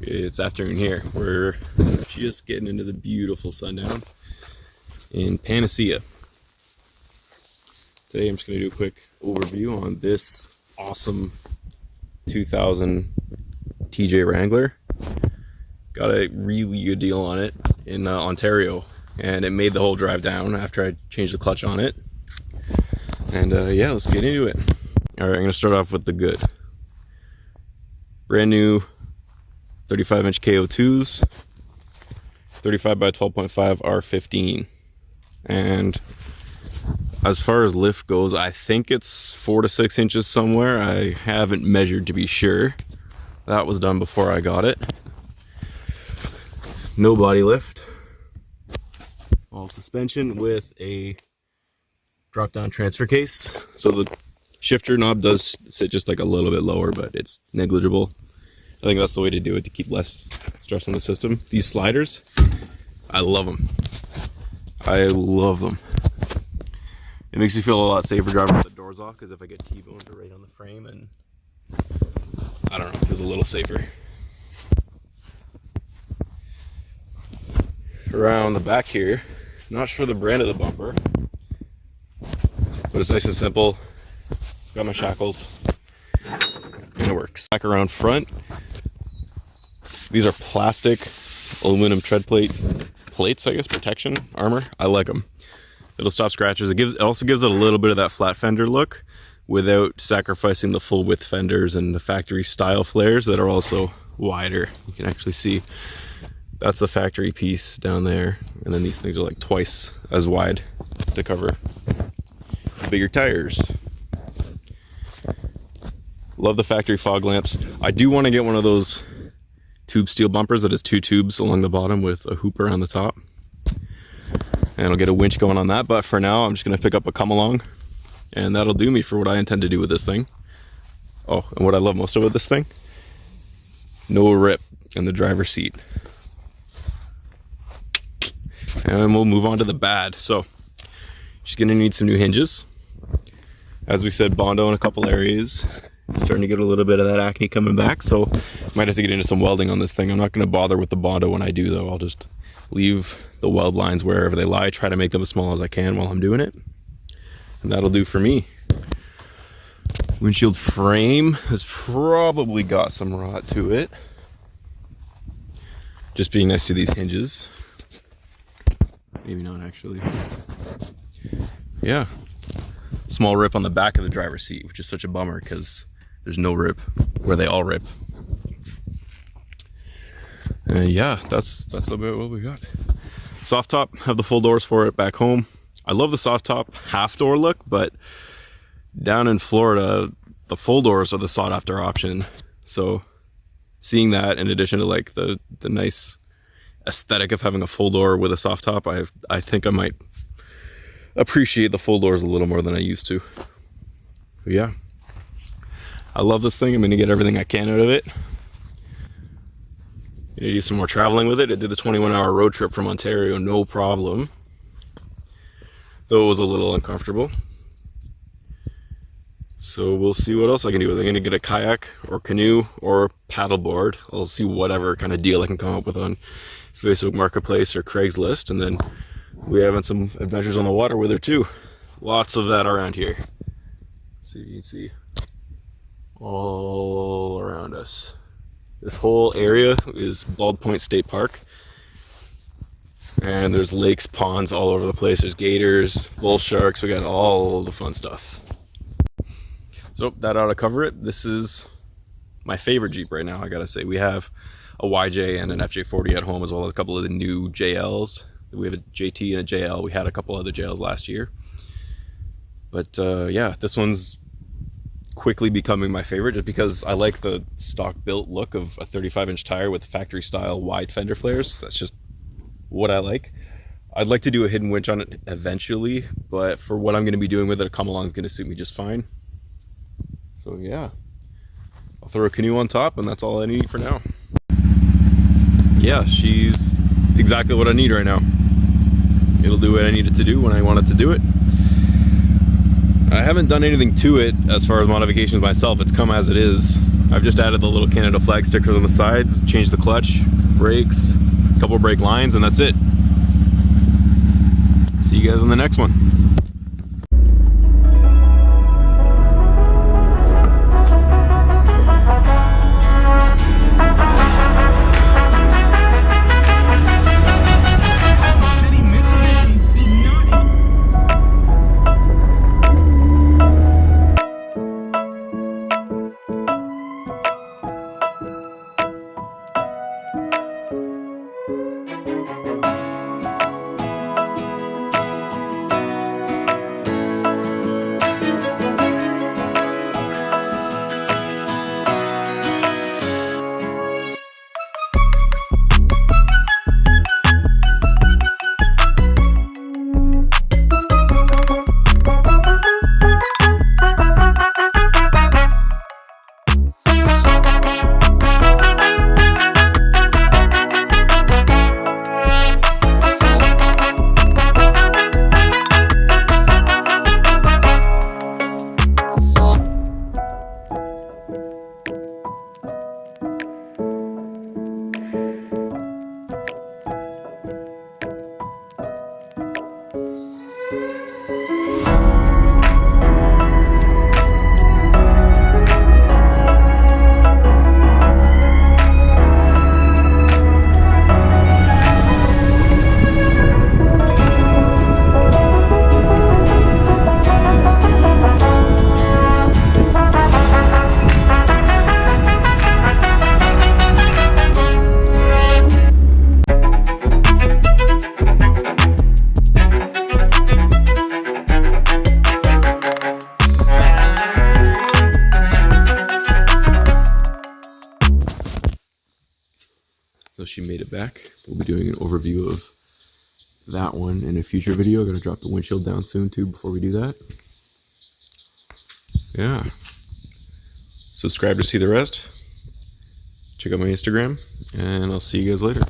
It's afternoon here. We're just getting into the beautiful sundown in Panacea. Today I'm just going to do a quick overview on this awesome 2000 TJ Wrangler. Got a really good deal on it in Ontario, and it made the whole drive down after I changed the clutch on it. And yeah, let's get into it. Alright, I'm going to start off with the good. Brand new 35-inch KO2s, 35 by 12.5 R15. And as far as lift goes, I think it's 4 to 6 inches somewhere. I haven't measured to be sure. That was done before I got it. No body lift. All suspension with a drop-down transfer case. So the shifter knob does sit just like a little bit lower, but it's negligible. I think that's the way to do it to keep less stress on the system. These sliders, I love them. I love them. It makes me feel a lot safer driving with the doors off, because if I get T-boned right on the frame, and I don't know, it feels a little safer. Around the back here, not sure the brand of the bumper, but it's nice and simple. It's got my shackles, and it works. Back around front, these are plastic aluminum tread plates, I guess, protection armor. I like them. It'll stop scratches. It also gives it a little bit of that flat fender look without sacrificing the full width fenders and the factory style flares that are also wider. You can actually see that's the factory piece down there, and then these things are like twice as wide to cover bigger tires. Love the factory fog lamps. I do want to get one of those tube steel bumpers that has 2 tubes along the bottom with a hoop around the top, and I'll get a winch going on that. But for now, I'm just going to pick up a come along, and that'll do me for what I intend to do with this thing. Oh, and what I love most about this thing, no rip in the driver's seat. And we'll move on to the bad. So she's going to need some new hinges. As we said, Bondo in a couple areas. Starting to get a little bit of that acne coming back, so might have to get into some welding on this thing. I'm not going to bother with the Bondo when I do, though. I'll just leave the weld lines wherever they lie, try to make them as small as I can while I'm doing it, and that'll do for me. Windshield frame has probably got some rot to it, just being next to these hinges. Maybe not, actually. Yeah, small rip on the back of the driver's seat, which is such a bummer because there's no rip where they all rip. And yeah, that's about what we got. Soft top, have the full doors for it back home. I love the soft top half door look, but down in Florida, the full doors are the sought after option. So seeing that in addition to like the nice aesthetic of having a full door with a soft top, I think I might appreciate the full doors a little more than I used to. But yeah, I love this thing. I'm going to get everything I can out of it. I'm going to do some more traveling with it. I did the 21-hour road trip from Ontario, no problem. Though it was a little uncomfortable. So we'll see what else I can do with it. I'm going to get a kayak or canoe or paddleboard. I'll see whatever kind of deal I can come up with on Facebook Marketplace or Craigslist, and then we're having some adventures on the water with her too. Lots of that around here. Let's see if you can see. All around us. This whole area is Bald Point State Park. And there's lakes, ponds all over the place. There's gators, bull sharks. We got all the fun stuff. So that ought to cover it. This is my favorite Jeep right now, I gotta say. We have a YJ and an FJ40 at home, as well as a couple of the new JLs. We have a JT and a JL. We had a couple other JLs last year. But yeah, this one's quickly becoming my favorite just because I like the stock built look of a 35-inch tire with factory style wide fender flares. That's just what I like. I'd like to do a hidden winch on it eventually, but for what I'm going to be doing with it, a come along is going to suit me just fine. So yeah, I'll throw a canoe on top, and that's all I need for now. Yeah, she's exactly what I need right now. It'll do what I need it to do when I want it to do it. I haven't done anything to it as far as modifications myself. It's come as it is. I've just added the little Canada flag stickers on the sides, changed the clutch, brakes, a couple brake lines, and that's it. See you guys in the next one. So she made it back. We'll be doing an overview of that one in a future video. I'm gonna drop the windshield down soon too before we do that. Yeah. Subscribe to see the rest. Check out my Instagram, and I'll see you guys later.